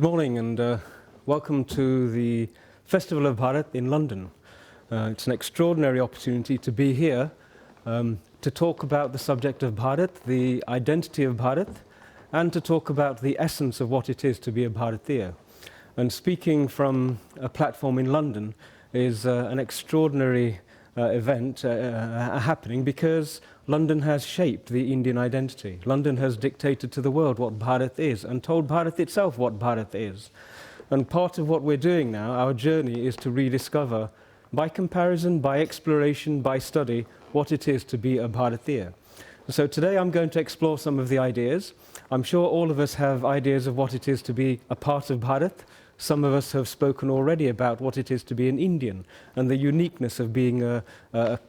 Good morning and welcome to the Festival of Bharat in London. It's an extraordinary opportunity to be here to talk about the subject of Bharat, the identity of Bharat, and to talk about the essence of what it is to be a Bharatiya. And speaking from a platform in London is an extraordinary event happening because London has shaped the Indian identity. London has dictated to the world what Bharat is and told Bharat itself what Bharat is. And part of what we're doing now, our journey, is to rediscover, by comparison, by exploration, by study, what it is to be a Bharatiya. So today I'm going to explore some of the ideas. I'm sure all of us have ideas of what it is to be a part of Bharat. Some of us have spoken already about what it is to be an Indian and the uniqueness of being a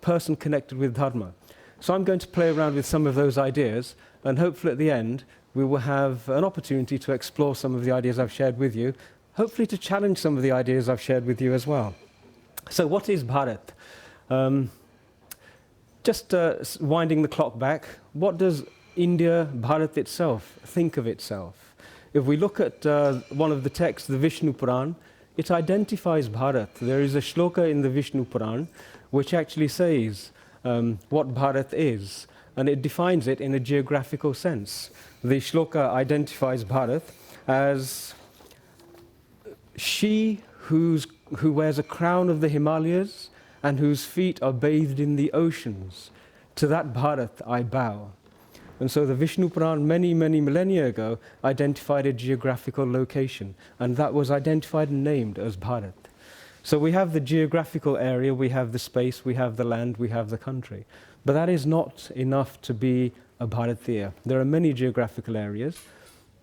person connected with Dharma. So I'm going to play around with some of those ideas, and hopefully at the end we will have an opportunity to explore some of the ideas I've shared with you, hopefully to challenge some of the ideas I've shared with you as well. So what is Bharat? Just winding the clock back, what does India, Bharat itself, think of itself? If we look at one of the texts, the Vishnu Puran, it identifies Bharat. There is a shloka in the Vishnu Puran which actually says what Bharat is, and it defines it in a geographical sense. The shloka identifies Bharat as she who wears a crown of the Himalayas and whose feet are bathed in the oceans. To that Bharat I bow. And so the Vishnu Puran many millennia ago identified a geographical location, and that was identified and named as Bharat. So we have the geographical area, we have the space, we have the land, we have the country. But that is not enough to be a Bharatiya. There are many geographical areas,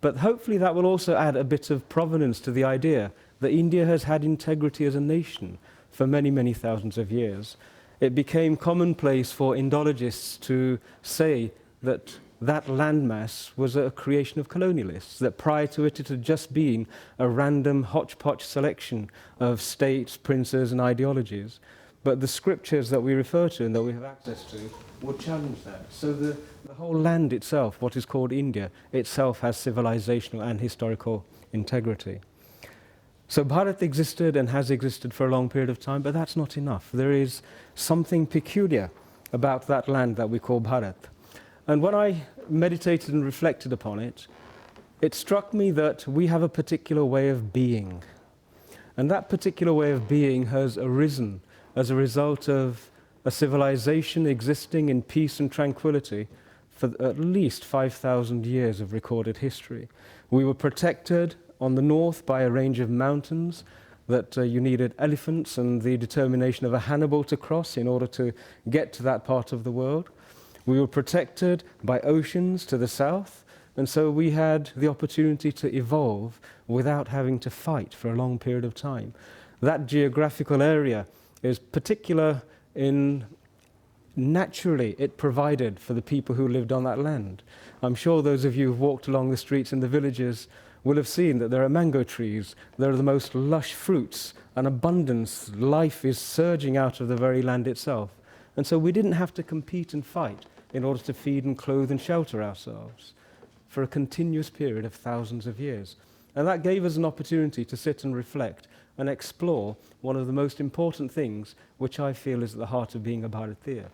but hopefully that will also add a bit of provenance to the idea that India has had integrity as a nation for many thousands of years. It became commonplace for Indologists to say that that landmass was a creation of colonialists, that prior to it, it had just been a random hodgepodge selection of states, princes and ideologies. But the scriptures that we refer to and that we have access to would challenge that. So the whole land itself, what is called India, itself has civilizational and historical integrity. So Bharat existed and has existed for a long period of time, but that's not enough. There is something peculiar about that land that we call Bharat. And when I meditated and reflected upon it, it struck me that we have a particular way of being. And that particular way of being has arisen as a result of a civilization existing in peace and tranquility for at least 5,000 years of recorded history. We were protected on the north by a range of mountains that you needed elephants and the determination of a Hannibal to cross in order to get to that part of the world. We were protected by oceans to the south, and so we had the opportunity to evolve without having to fight for a long period of time. That geographical area is particular in naturally it provided for the people who lived on that land. I'm sure those of you who've walked along the streets in the villages will have seen that there are mango trees, there are the most lush fruits, and abundance, life is surging out of the very land itself. And so we didn't have to compete and fight in order to feed and clothe and shelter ourselves for a continuous period of thousands of years. And that gave us an opportunity to sit and reflect and explore one of the most important things which I feel is at the heart of being a Bharatiya,